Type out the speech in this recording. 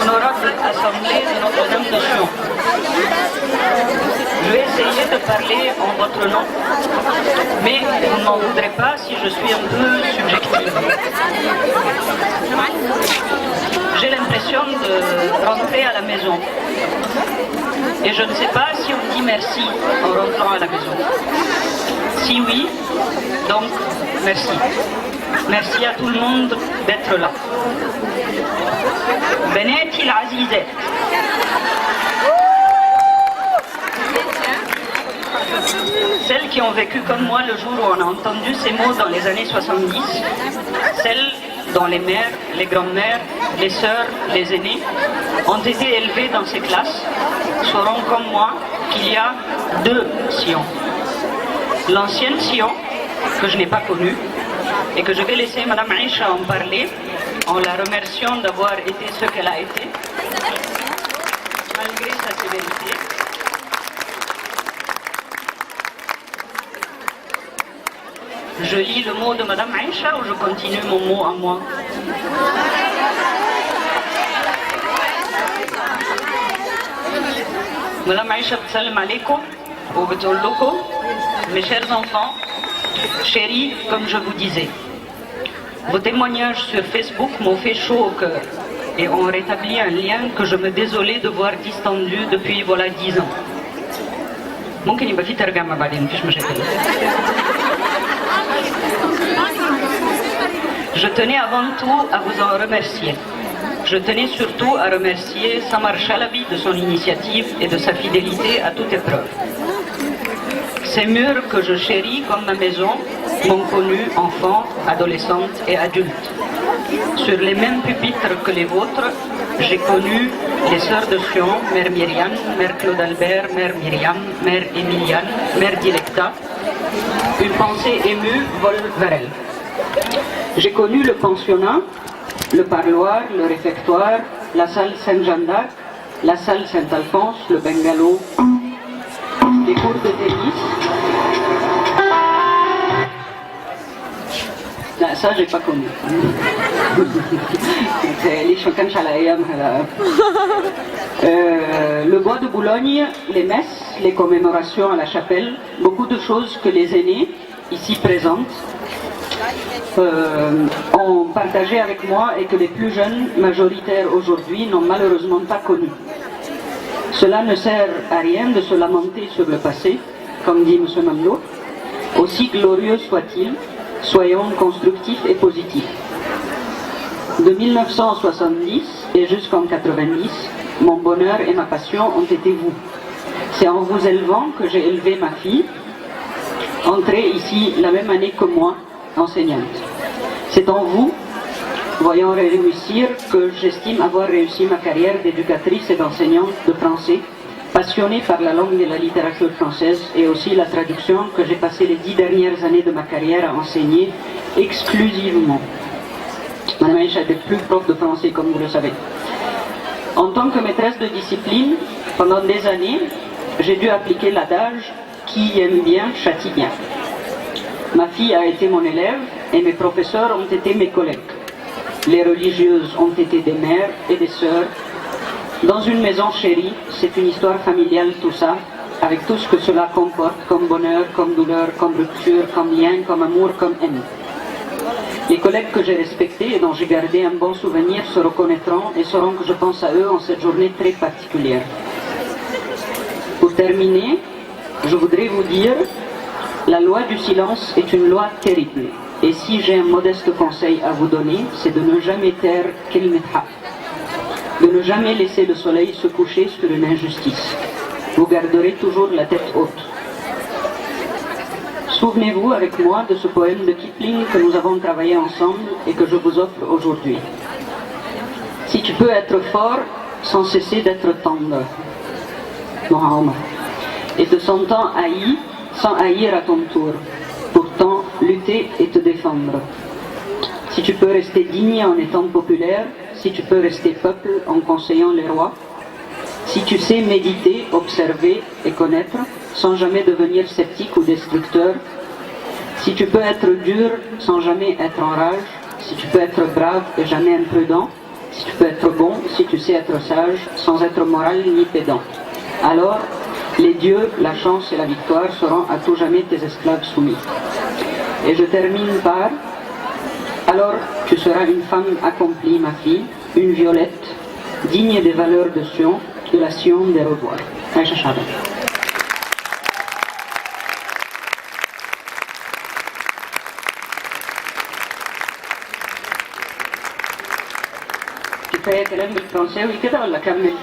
honorable assemblée de Notre-Dame de Sion. Je vais essayer de parler en votre nom, mais vous ne m'en voudrez pas si je suis un peu subjective. J'ai l'impression de rentrer à la maison. Et je ne sais pas si on dit merci en rentrant à la maison. Si oui, donc merci. Merci à tout le monde d'être là. Beneti al-Azizet. Celles qui ont vécu comme moi le jour où on a entendu ces mots dans les années 70, celles dont les mères, les grands-mères, les sœurs, les aînés ont été élevées dans ces classes, sauront comme moi qu'il y a deux Sion. L'ancienne Sion, que je n'ai pas connue, et que je vais laisser Madame Aïcha en parler, en la remerciant d'avoir été ce qu'elle a été, malgré sa sévérité. Je lis le mot de Madame Aïcha ou je continue mon mot à moi? Madame Aïcha salam alaikum, mes chers enfants, chéris, comme je vous disais, vos témoignages sur Facebook m'ont fait chaud au cœur et ont rétabli un lien que je me désolais de voir distendu depuis voilà 10 ans. Je tenais avant tout à vous en remercier. Je tenais surtout à remercier Samar Chalabi de son initiative et de sa fidélité à toute épreuve. Ces murs que je chéris comme ma maison m'ont connu enfant, adolescente et adulte. Sur les mêmes pupitres que les vôtres, j'ai connu les sœurs de Sion, Mère Myriam, Mère Claude Albert, Mère Myriam, Mère Emiliane, Mère Dilecta. Une pensée émue vole vers elle. J'ai connu le pensionnat, le parloir, le réfectoire, la salle Saint-Jean d'Arc, la salle Saint-Alphonse, le bungalow, les cours de tennis. Là, ça, j'ai pas connu. Le bois de Boulogne, les messes, les commémorations à la chapelle, beaucoup de choses que les aînés, ici présentes, ont partagé avec moi et que les plus jeunes, majoritaires aujourd'hui, n'ont malheureusement pas connu. Cela ne sert à rien de se lamenter sur le passé, comme dit M. Mamlouk, aussi glorieux soit-il, soyons constructifs et positifs. De 1970 et jusqu'en 90, mon bonheur et ma passion ont été vous. C'est en vous élevant que j'ai élevé ma fille, entrée ici la même année que moi, enseignante. C'est en vous, voyant réussir, que j'estime avoir réussi ma carrière d'éducatrice et d'enseignante de français, passionnée par la langue et la littérature française et aussi la traduction que j'ai passé les 10 dernières années de ma carrière à enseigner exclusivement. Madame Aïcha était plus prof de français, comme vous le savez. En tant que maîtresse de discipline, pendant des années, j'ai dû appliquer l'adage « qui aime bien, châtie bien ». Ma fille a été mon élève et mes professeurs ont été mes collègues. Les religieuses ont été des mères et des sœurs. Dans une maison chérie, c'est une histoire familiale tout ça, avec tout ce que cela comporte comme bonheur, comme douleur, comme rupture, comme lien, comme amour, comme haine. Les collègues que j'ai respectés et dont j'ai gardé un bon souvenir se reconnaîtront et sauront que je pense à eux en cette journée très particulière. Pour terminer, je voudrais vous dire, la loi du silence est une loi terrible. Et si j'ai un modeste conseil à vous donner, c'est de ne jamais taire Kilmetha, de ne jamais laisser le soleil se coucher sur une injustice. Vous garderez toujours la tête haute. Souvenez-vous avec moi de ce poème de Kipling que nous avons travaillé ensemble et que je vous offre aujourd'hui. Si tu peux être fort sans cesser d'être tendre, Mohamed, et te sentant haï sans haïr à ton tour, pourtant lutter et te défendre. Si tu peux rester digne en étant populaire, si tu peux rester peuple en conseillant les rois, si tu sais méditer, observer et connaître, sans jamais devenir sceptique ou destructeur, si tu peux être dur sans jamais être en rage, si tu peux être brave et jamais imprudent, si tu peux être bon, si tu sais être sage, sans être moral ni pédant. Alors, les dieux, la chance et la victoire seront à tout jamais tes esclaves soumis. Et je termine par, alors tu seras une femme accomplie, ma fille, une violette, digne des valeurs de Sion, de la Sion des revoirs. Aïcha Chaban. كفاية كلام بالفرنساوي كده ولا كمل؟